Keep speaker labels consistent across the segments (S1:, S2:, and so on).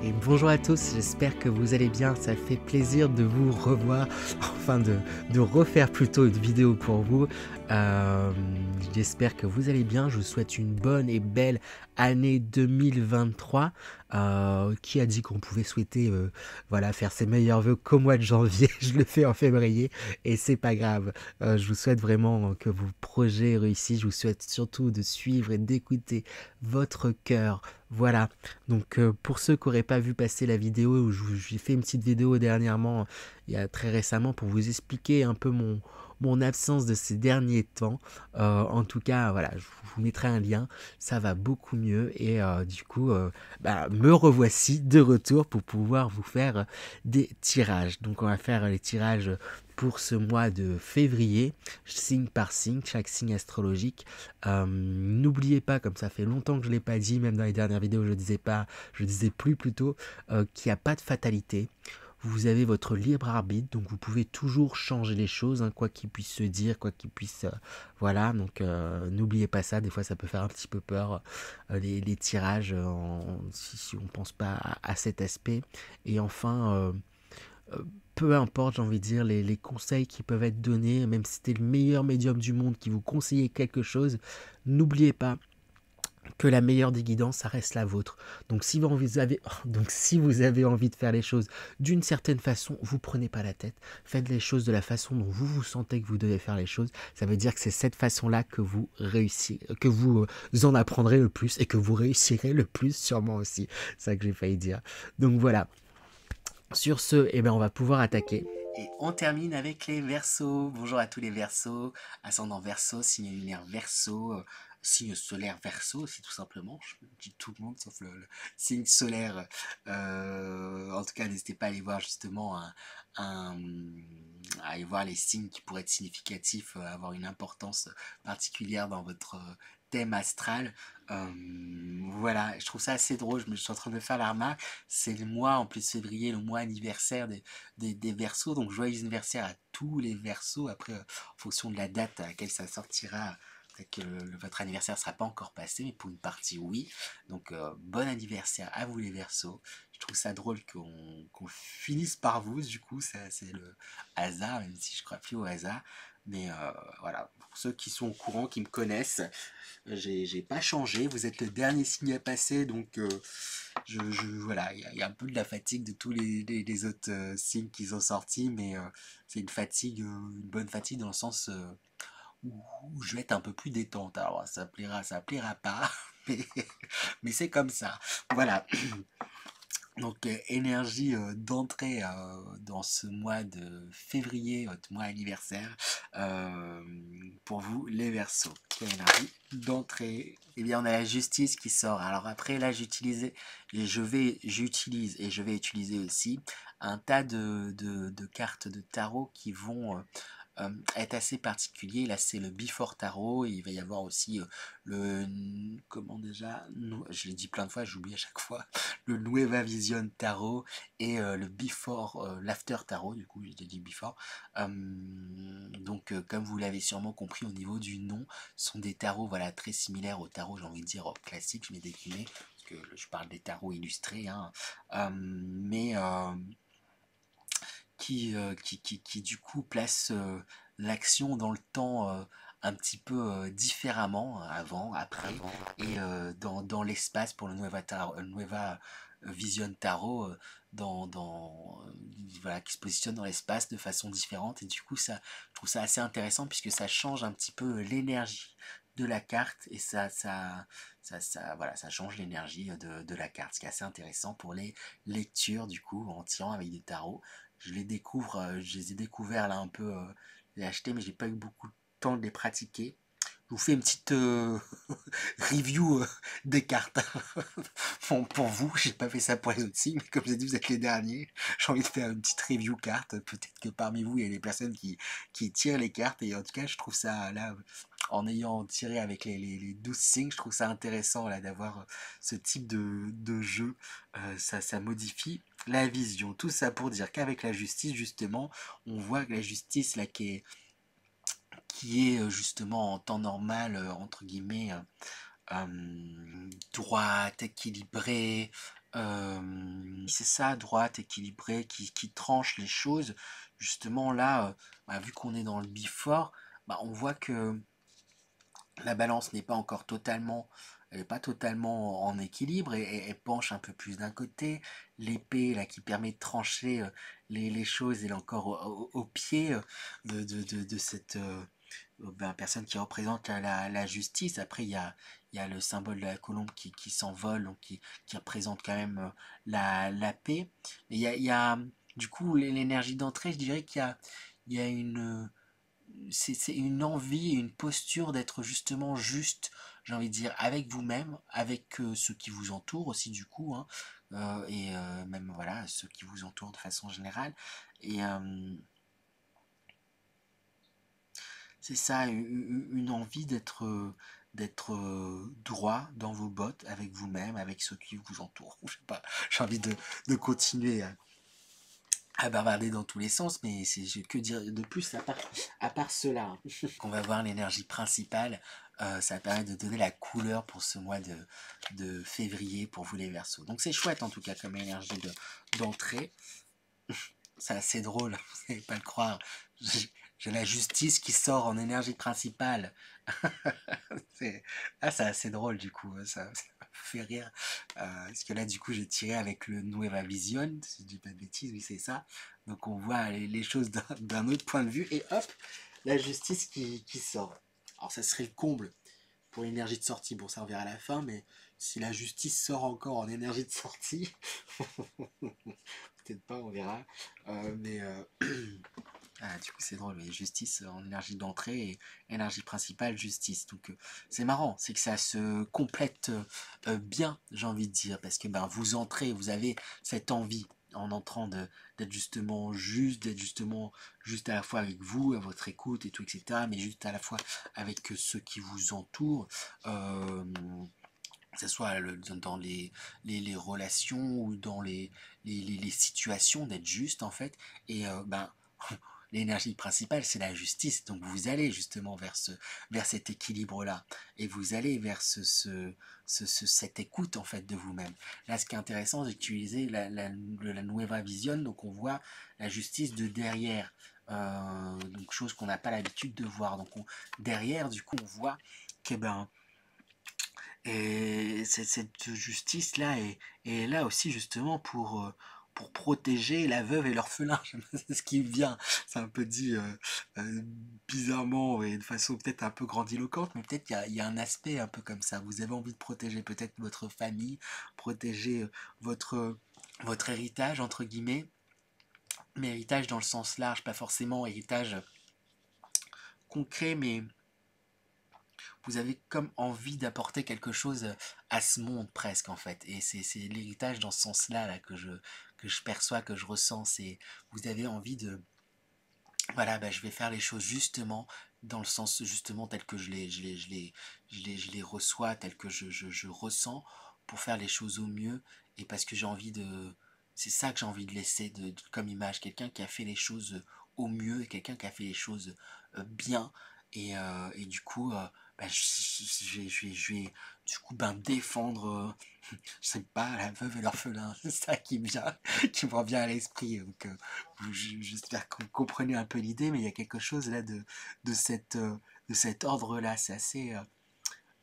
S1: Et bonjour à tous, j'espère que vous allez bien, ça fait plaisir de vous revoir, enfin de refaire plutôt une vidéo pour vous. Euh, J'espère que vous allez bien, je vous souhaite une bonne et belle année 2023. Qui a dit qu'on pouvait souhaiter voilà, faire ses meilleurs vœux qu'au mois de janvier? Je le fais en février et c'est pas grave. Je vous souhaite vraiment que vos projets réussissent, je vous souhaite surtout de suivre et d'écouter votre cœur. Voilà, donc pour ceux qui n'auraient pas vu passer la vidéo, où j'ai fait une petite vidéo dernièrement, il y a très récemment, pour vous expliquer un peu mon absence de ces derniers temps. En tout cas, voilà, je vous mettrai un lien, ça va beaucoup mieux et du coup, me revoici de retour pour pouvoir vous faire des tirages. Donc on va faire les tirages pour ce mois de février, signe par signe, chaque signe astrologique. N'oubliez pas, comme ça fait longtemps que je ne l'ai pas dit, même dans les dernières vidéos je disais plus plutôt, qu'il n'y a pas de fatalité. Vous avez votre libre arbitre, donc vous pouvez toujours changer les choses, hein, quoi qu'il puisse se dire, quoi qu'il puisse... voilà, donc n'oubliez pas ça, des fois ça peut faire un petit peu peur, les tirages, si on ne pense pas à cet aspect. Et enfin... peu importe, j'ai envie de dire, les conseils qui peuvent être donnés, même si c'était le meilleur médium du monde qui vous conseillait quelque chose, n'oubliez pas que la meilleure des guidances, ça reste la vôtre. Donc si vous avez envie de faire les choses d'une certaine façon, vous prenez pas la tête. Faites les choses de la façon dont vous vous sentez que vous devez faire les choses. Ça veut dire que c'est cette façon-là que vous réussissez, que vous en apprendrez le plus et que vous réussirez le plus sûrement aussi. C'est ça que j'ai failli dire. Donc voilà. Sur ce, eh ben, on va pouvoir attaquer. Et on termine avec les Verseaux. Bonjour à tous les Verseaux, ascendant Verseau, signe lunaire Verseau, signe solaire Verseau aussi tout simplement. Je dis tout le monde sauf le signe solaire. En tout cas, n'hésitez pas à aller voir justement un- à aller voir les signes qui pourraient être significatifs, avoir une importance particulière dans votre thème astral. Voilà, je trouve ça assez drôle. Je suis en train de me faire la remarque. C'est le mois, en plus février, le mois anniversaire des Verseaux. Donc joyeux anniversaire à tous les Verseaux. Après, en fonction de la date à laquelle ça sortira, peut-être que votre anniversaire ne sera pas encore passé, mais pour une partie, oui. Donc bon anniversaire à vous les Verseaux. Je trouve ça drôle qu'on finisse par vous. Du coup, c'est le hasard, même si je ne crois plus au hasard. Mais voilà, pour ceux qui sont au courant, qui me connaissent, j'ai pas changé. Vous êtes le dernier signe à passer, donc voilà, il y a un peu de la fatigue de tous les autres signes qui sont sortis, mais c'est une fatigue, une bonne fatigue dans le sens où je vais être un peu plus détente. Alors ça plaira pas, mais, mais c'est comme ça. Voilà. Donc énergie d'entrée dans ce mois de février, votre mois anniversaire, euh, pour vous les Verseaux. Quelle énergie d'entrée? Eh bien on a la justice qui sort. Alors après là j'utilise et je vais utiliser aussi un tas de cartes de tarot qui vont est assez particulier. Là, c'est le Before Tarot. Il va y avoir aussi le. Comment déjà? Je l'ai dit plein de fois, j'oublie à chaque fois. Le Nueva Vision Tarot et le Before, l'After Tarot. Du coup, j'ai dit Before. Donc, comme vous l'avez sûrement compris au niveau du nom, sont des tarots voilà, très similaires aux tarots, j'ai envie de dire, classiques. Je m'ai décliné parce que je parle des tarots illustrés. Hein. Mais qui du coup place l'action dans le temps un petit peu différemment, avant, après, et dans l'espace pour le Nueva Vision Tarot, voilà, qui se positionne dans l'espace de façon différente. Et du coup, je trouve ça assez intéressant puisque ça change un petit peu l'énergie de la carte et voilà, ça change l'énergie de la carte, ce qui est assez intéressant pour les lectures du coup en tirant avec des tarots. Je les ai découverts là un peu, je les ai achetés mais j'ai pas eu beaucoup de temps de les pratiquer. Je vous fais une petite review des cartes. Bon, pour vous, j'ai pas fait ça pour les autres signes, mais comme j'ai dit, vous êtes les derniers. J'ai envie de faire une petite review carte. Peut-être que parmi vous, il y a des personnes qui tirent les cartes. Et en tout cas, je trouve ça là, en ayant tiré avec les 12 signes, je trouve ça intéressant là d'avoir ce type de jeu. Ça modifie la vision. Tout ça pour dire qu'avec la justice, justement, on voit que la justice là qui est justement en temps normal, entre guillemets, droite, équilibrée, C'est ça, droite, équilibrée, qui tranche les choses. Justement, là, bah, vu qu'on est dans le bifort, bah, on voit que la balance n'est pas encore totalement, elle n'est pas totalement en équilibre et elle penche un peu plus d'un côté. L'épée là qui permet de trancher les choses, elle est encore au pied de cette ben, personne qui représente la justice. Après, il y a le symbole de la colombe qui s'envole, donc qui représente quand même la paix. Et il y a du coup l'énergie d'entrée, je dirais il y a une c'est une envie et une posture d'être justement juste, j'ai envie de dire, avec vous-même, avec ceux qui vous entourent aussi du coup, hein, même voilà, ceux qui vous entourent de façon générale. Et c'est ça, une envie d'être droit dans vos bottes avec vous-même, avec ceux qui vous entourent. Je sais pas, j'ai envie de continuer à bavarder dans tous les sens, mais c'est que dire de plus à part cela. Hein. On va voir l'énergie principale. Ça permet de donner la couleur pour ce mois de février pour vous les Verseaux. Donc c'est chouette en tout cas comme énergie d'entrée. C'est assez drôle, vous n'allez pas le croire. J'ai la justice qui sort en énergie principale. c'est assez drôle du coup, ça me fait rire. Parce que là du coup j'ai tiré avec le Nueva Vision, si je dis pas de bêtises, oui c'est ça. Donc on voit les choses d'un autre point de vue et hop, la justice qui sort. Alors ça serait le comble pour l'énergie de sortie, bon ça on verra à la fin, mais si la justice sort encore en énergie de sortie, peut-être pas, on verra. Ah, du coup, c'est drôle, oui. Justice en énergie d'entrée et énergie principale, justice. Donc, c'est marrant, c'est que ça se complète bien, j'ai envie de dire, parce que ben, vous entrez, vous avez cette envie en entrant d'être justement juste, d'être justement juste à la fois avec vous, à votre écoute et tout, etc., mais juste à la fois avec ceux qui vous entourent. Que ce soit dans les relations ou dans les situations, d'être juste en fait. Et ben, l'énergie principale, c'est la justice. Donc vous allez justement vers cet équilibre-là. Et vous allez vers cette écoute en fait de vous-même. Là, ce qui est intéressant, c'est d'utiliser la Nueva Vision. Donc on voit la justice de derrière. Donc chose qu'on n'a pas l'habitude de voir. Donc derrière, du coup, on voit que ben et cette justice-là est là aussi justement pour protéger la veuve et l'orphelin. C'est ce qui me vient. C'est un peu dit bizarrement et de façon peut-être un peu grandiloquente, mais peut-être il y a un aspect un peu comme ça. Vous avez envie de protéger peut-être votre famille, protéger votre, votre héritage, entre guillemets. Mais héritage dans le sens large, pas forcément héritage concret, mais vous avez comme envie d'apporter quelque chose à ce monde presque en fait. Et c'est l'héritage dans ce sens-là là, que je perçois, que je ressens. C'est vous avez envie de voilà, bah, je vais faire les choses justement dans le sens justement tel que je les reçois, tel que je ressens pour faire les choses au mieux et parce que j'ai envie de c'est ça que j'ai envie de laisser comme image, quelqu'un qui a fait les choses au mieux et quelqu'un qui a fait les choses bien et du coup bah, je vais du coup ben, défendre je sais pas la veuve et l'orphelin c'est ça qui me revient à l'esprit donc j'espère que vous comprenez un peu l'idée mais il y a quelque chose là de cet ordre là c'est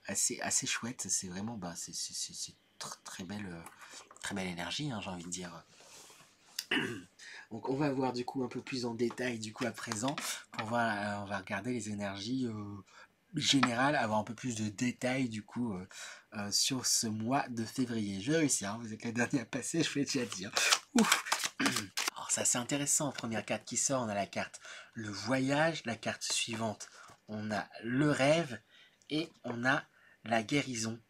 S1: assez chouette c'est vraiment bah, c'est très belle énergie hein, j'ai envie de dire. Donc on va voir du coup un peu plus en détail du coup à présent. On va regarder les énergies générales, avoir un peu plus de détails du coup sur ce mois de février. Je vais réussir, hein, vous êtes la dernière à passer, je vais déjà dire. Ouf. Alors ça c'est intéressant, première carte qui sort, on a la carte le voyage, la carte suivante, on a le rêve et on a la guérison.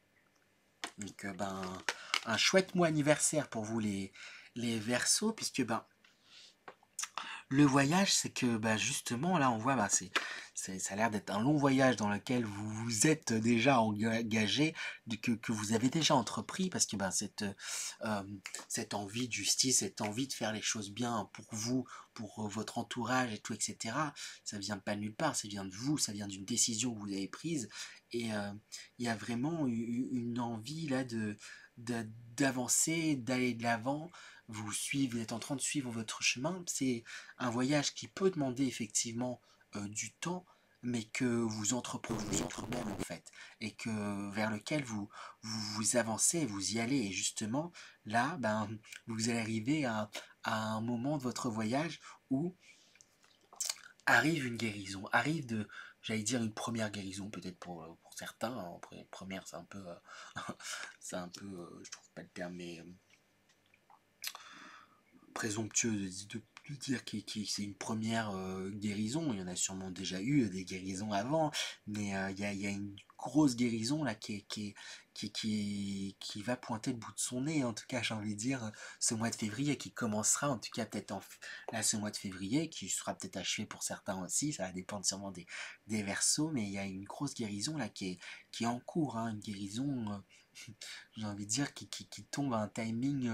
S1: Donc ben un chouette mois anniversaire pour vous les Verseaux, puisque ben le voyage, c'est que bah, justement, là, on voit, bah, ça a l'air d'être un long voyage dans lequel vous vous êtes déjà engagé, que vous avez déjà entrepris, parce que bah, euh, cette envie de justice, cette envie de faire les choses bien pour vous, pour votre entourage et tout, etc., ça vient pas de nulle part, ça vient de vous, ça vient d'une décision que vous avez prise, et il y a vraiment une envie là d'avancer, d'aller de l'avant, vous êtes en train de suivre votre chemin. C'est un voyage qui peut demander effectivement du temps, mais que vous entreprenez tout de même en fait, et que vers lequel vous avancez, vous y allez, et justement là, ben, vous allez arriver à un moment de votre voyage où arrive une guérison, arrive de, j'allais dire une première guérison peut-être pour certains, hein. Après, première c'est un peu, c'est un peu, je trouve pas le terme, mais présomptueux de dire que c'est une première guérison. Il y en a sûrement déjà eu des guérisons avant, mais il y a une grosse guérison là qui va pointer le bout de son nez, en tout cas j'ai envie de dire, ce mois de février, qui commencera en tout cas peut-être là ce mois de février, qui sera peut-être achevé pour certains aussi, ça va dépendre sûrement des versos, mais il y a une grosse guérison là qui est en cours, hein, une guérison j'ai envie de dire, qui tombe à un timing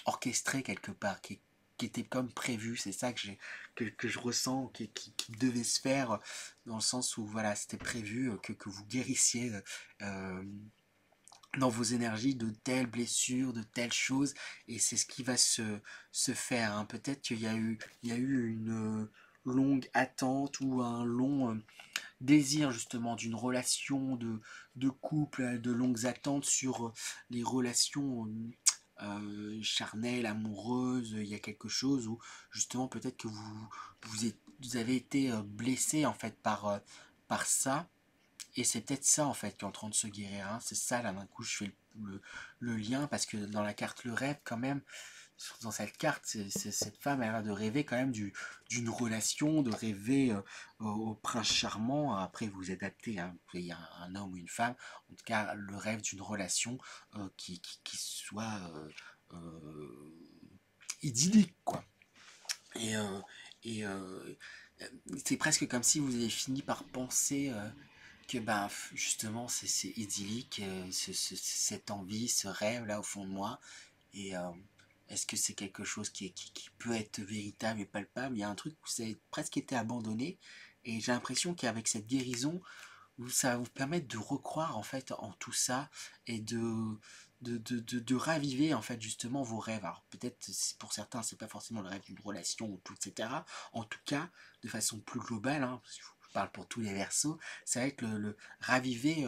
S1: orchestré quelque part, qui était comme prévu. C'est ça que je ressens, qui devait se faire, dans le sens où voilà, c'était prévu que vous guérissiez euh, dans vos énergies de telles blessures, de telles choses, et c'est ce qui va se faire, hein. Peut-être il y a eu une longue attente ou un long désir justement d'une relation de couple, de longues attentes sur les relations charnelles, amoureuses. Il y a quelque chose où justement peut-être que vous avez été blessé en fait par ça, et c'est peut-être ça en fait qui est en train de se guérir, hein. C'est ça là d'un coup je fais le lien, parce que dans la carte le rêve quand même, dans cette carte, cette femme elle a l'air de rêver quand même d'une relation, de rêver au prince charmant. Après vous adaptez, hein, vous voyez un homme ou une femme, en tout cas le rêve d'une relation qui soit idyllique quoi. Et, c'est presque comme si vous avez fini par penser que ben justement c'est idyllique, cette envie, ce rêve là au fond de moi, et est-ce que c'est quelque chose qui peut être véritable et palpable? Il y a un truc où ça a presque été abandonné, et j'ai l'impression qu'avec cette guérison ça va vous permettre de recroire en fait en tout ça, et de raviver en fait justement vos rêves. Alors peut-être pour certains c'est pas forcément le rêve d'une relation ou tout, etc. En tout cas de façon plus globale, hein, parce que je parle pour tous les versos, ça va être le raviver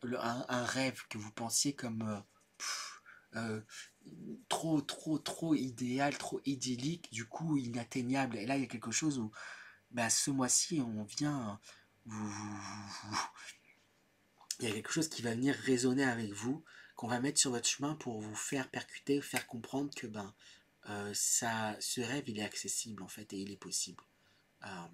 S1: un rêve que vous pensiez comme euh, trop idéal, trop idyllique, du coup inatteignable. Et là il y a quelque chose où bah, ce mois-ci on vient il y a quelque chose qui va venir résonner avec vous, qu'on va mettre sur votre chemin pour vous faire percuter, faire comprendre que ben ce rêve il est accessible en fait, et il est possible. Euh,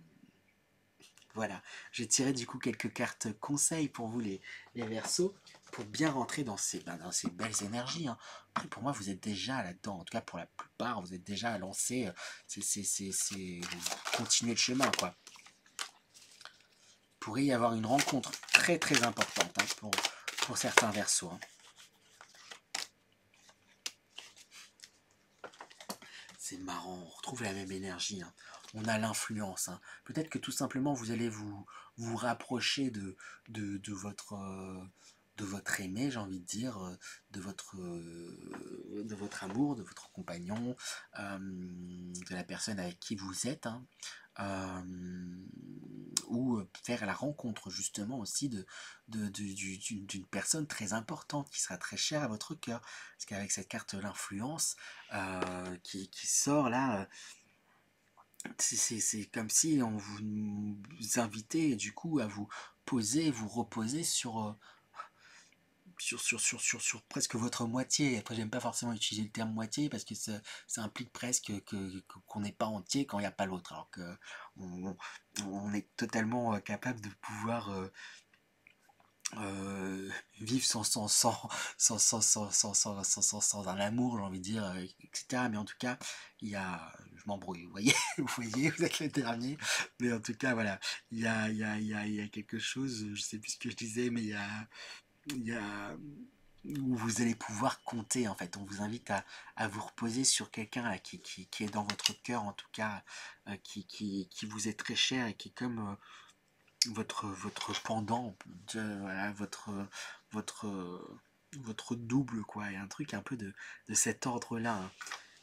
S1: voilà, j'ai tiré du coup quelques cartes conseils pour vous les Verseaux, pour bien rentrer dans ces belles énergies, hein. Après, pour moi vous êtes déjà là-dedans, en tout cas pour la plupart vous êtes déjà lancé, vous continuez le chemin quoi. Il pourrait y avoir une rencontre très très importante, hein, pour certains Verseaux, hein. C'est marrant, on retrouve la même énergie, hein. On a l'influence, hein. Peut-être que tout simplement vous allez vous rapprocher de votre aimé, j'ai envie de dire, de votre amour, de votre compagnon, de la personne avec qui vous êtes, hein. Euh, ou faire la rencontre justement aussi d'une personne très importante qui sera très chère à votre cœur. Parce qu'avec cette carte l'influence qui sort là, c'est comme si on vous invitait du coup à vous poser, vous reposer sur presque votre moitié. Après, j'aime pas forcément utiliser le terme moitié parce que ça implique presque qu'on n'est pas entier quand il n'y a pas l'autre. Alors que on, on est totalement capable de pouvoir vivre sans un amour, j'ai envie de dire, etc. Mais en tout cas, je m'embrouille, vous voyez, vous êtes le dernier, mais en tout cas, voilà, il y a quelque chose, je sais plus ce que je disais, mais il y a où vous allez pouvoir compter, en fait. On vous invite à vous reposer sur quelqu'un qui est dans votre cœur, en tout cas, qui vous est très cher, et qui est comme votre pendant, voilà, votre votre double, quoi. Il y a un truc un peu de cet ordre-là, hein.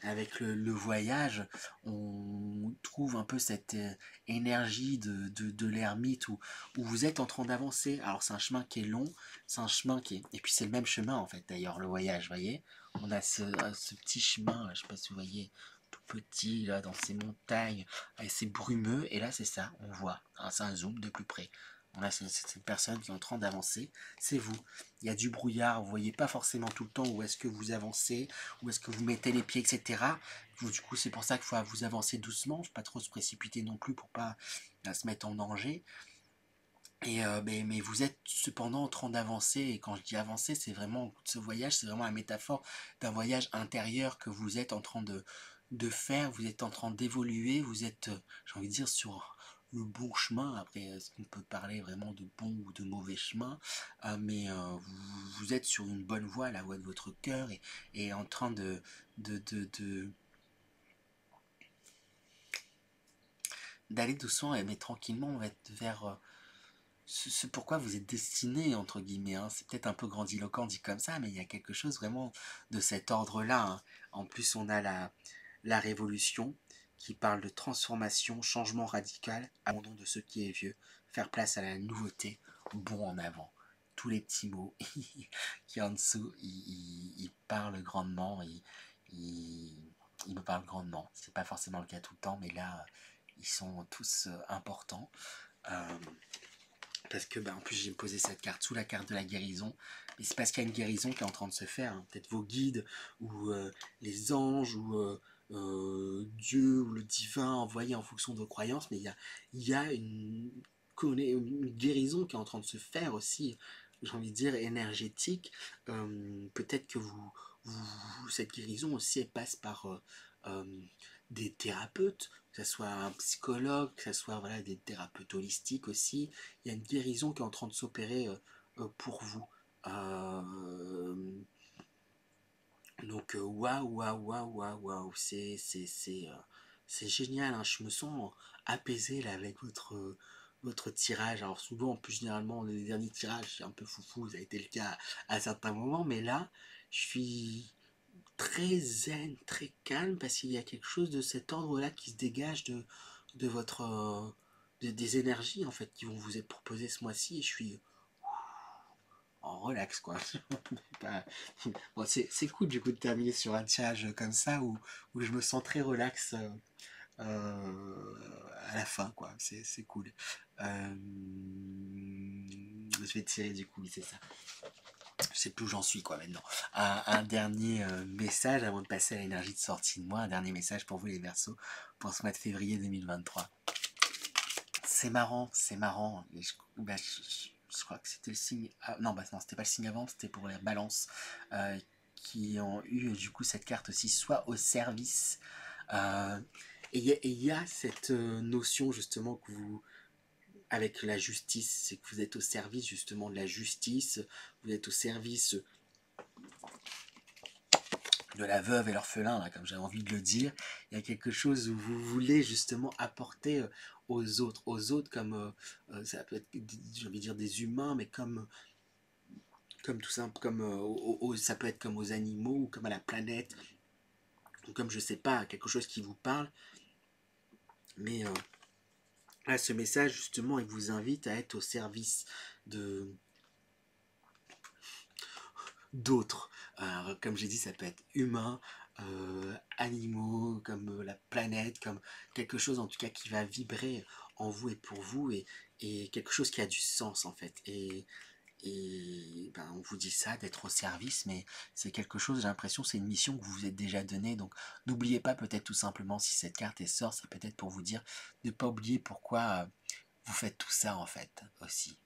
S1: Avec le voyage, on trouve un peu cette énergie de l'ermite où vous êtes en train d'avancer. Alors c'est un chemin qui est long, c'est un chemin qui est... Et puis c'est le même chemin en fait d'ailleurs, le voyage, vous voyez. On a ce petit chemin, là, je sais pas si vous voyez, tout petit, là, dans ces montagnes, c'est brumeux, et là c'est ça, on voit, hein, c'est un zoom de plus près. Là, c'est cette personne qui est en train d'avancer, c'est vous. Il y a du brouillard, vous voyez pas forcément tout le temps où est-ce que vous avancez, où est-ce que vous mettez les pieds, etc. Du coup, c'est pour ça qu'il faut vous avancer doucement, pas trop se précipiter non plus pour pas se mettre en danger. Mais vous êtes cependant en train d'avancer, et quand je dis avancer, c'est vraiment, ce voyage, c'est vraiment la métaphore d'un voyage intérieur que vous êtes en train de faire, vous êtes en train d'évoluer, vous êtes, j'ai envie de dire, sur le bon chemin. Après, est-ce qu'on peut parler vraiment de bon ou de mauvais chemin, vous êtes sur une bonne voie, la voie de votre cœur, et en train de d'aller doucement mais tranquillement vers ce pourquoi vous êtes destiné, entre guillemets, hein. C'est peut-être un peu grandiloquent dit comme ça, mais il y a quelque chose vraiment de cet ordre-là, hein. En plus, on a la révolution qui parle de transformation, changement radical, abandon de ce qui est vieux, faire place à la nouveauté, bon en avant. Tous les petits mots qui en dessous, ils parlent grandement, ils me parlent grandement. C'est pas forcément le cas tout le temps, mais là, ils sont tous importants. Euh, Parce que en plus j'ai posé cette carte sous la carte de la guérison, et c'est parce qu'il y a une guérison qui est en train de se faire, hein. Peut-être vos guides ou les anges ou Dieu ou le divin envoyé en fonction de vos croyances, mais il y a une guérison qui est en train de se faire aussi, j'ai envie de dire énergétique. Peut-être que cette guérison aussi elle passe par des thérapeutes, que ce soit un psychologue, que ce soit voilà, des thérapeutes holistiques aussi. Il y a une guérison qui est en train de s'opérer pour vous. Euh, waouh, waouh, waouh, waouh, waouh, c'est génial, hein. Je me sens apaisé là avec votre tirage. Alors souvent, en plus généralement, les derniers tirages, c'est un peu foufou, ça a été le cas à certains moments, mais là, je suis très zen, très calme, parce qu'il y a quelque chose de cet ordre-là qui se dégage de votre des énergies en fait qui vont vous être proposées ce mois-ci, et je suis en relax quoi. Bon, c'est cool du coup de terminer sur un tirage comme ça où je me sens très relax à la fin quoi. C'est cool. Je vais tirer du coup, oui, c'est ça. Je sais plus où j'en suis quoi maintenant. Un dernier message avant de passer à l'énergie de sortie de moi. Un dernier message pour vous les Verseaux pour ce mois de février 2023. C'est marrant, c'est marrant. Et je crois que c'était le signe. Ah, non, non, c'était pas le signe avant, c'était pour les balances qui ont eu du coup cette carte aussi, soit au service. Euh, et il y a cette notion justement que vous, avec la justice, c'est que vous êtes au service justement de la justice, vous êtes au service de la veuve et l'orphelin, là, comme j'ai envie de le dire. Il y a quelque chose où vous voulez justement apporter aux autres comme, ça peut être, j'ai envie de dire des humains, mais comme tout simple, comme, ça peut être comme aux animaux, ou comme à la planète, ou comme, je sais pas, quelque chose qui vous parle. Mais là, ce message, justement, il vous invite à être au service de d'autres. Comme j'ai dit, ça peut être humain, animaux, comme la planète, comme quelque chose en tout cas qui va vibrer en vous et pour vous, et quelque chose qui a du sens en fait. Et on vous dit ça, d'être au service, mais c'est quelque chose, j'ai l'impression, c'est une mission que vous vous êtes déjà donnée. Donc n'oubliez pas, peut-être tout simplement, si cette carte est sort, c'est peut-être pour vous dire de ne pas oublier pourquoi vous faites tout ça en fait aussi.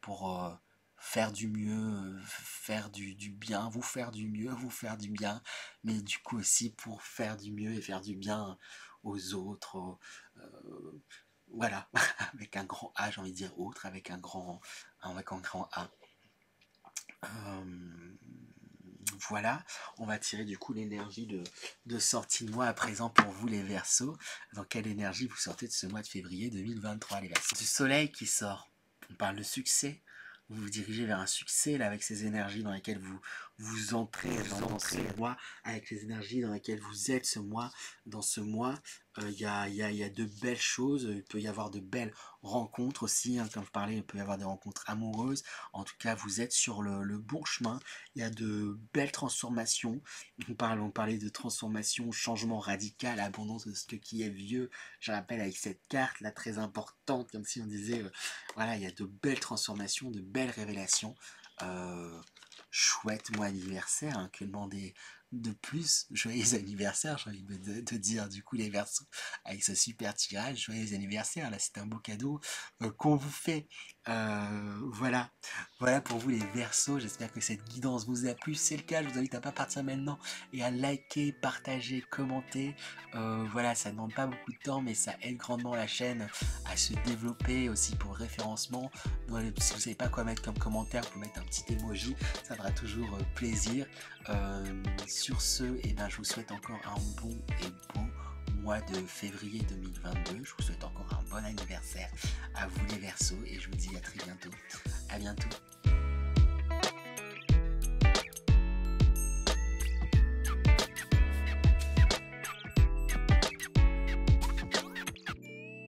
S1: Pour faire du mieux, faire du bien, vous faire du mieux, vous faire du bien, mais du coup aussi pour faire du mieux et faire du bien aux autres, voilà, avec un grand A, j'ai envie de dire autre, avec un grand A. Euh, voilà, on va tirer du coup l'énergie de sortie de mois à présent pour vous les Verseaux. Dans quelle énergie vous sortez de ce mois de février 2023 les Verseaux? Du soleil qui sort, on parle de succès, vous vous dirigez vers un succès là, avec ces énergies dans lesquelles vous entrez dans ce mois, avec les énergies dans lesquelles vous êtes ce mois. Dans ce mois, il y a de belles choses, il peut y avoir de belles rencontres aussi, hein, comme je parlais, il peut y avoir des rencontres amoureuses. En tout cas, vous êtes sur le bon chemin, il y a de belles transformations. On parlait de transformation, changement radical, abondance de ce qui est vieux. Je rappelle avec cette carte là très importante, comme si on disait, voilà, il y a de belles transformations, de belles révélations. Euh, Chouette mois anniversaire, hein, que demander de plus? Joyeux anniversaire, j'ai envie de dire du coup les Verseaux avec ce super tirage. Joyeux anniversaire, là c'est un beau cadeau qu'on vous fait. Voilà, voilà pour vous les Verseaux. J'espère que cette guidance vous a plu. Si c'est le cas, je vous invite à pas partir maintenant et à liker, partager, commenter. Voilà, ça ne demande pas beaucoup de temps, mais ça aide grandement la chaîne à se développer aussi pour le référencement. Donc, si vous ne savez pas quoi mettre comme commentaire, vous pouvez mettre un petit emoji, ça fera toujours plaisir. Sur ce, eh ben, je vous souhaite encore un bon et beau mois de février 2022. Je vous souhaite encore un bon anniversaire à vous les Verseaux et je vous dis à très bientôt. À bientôt.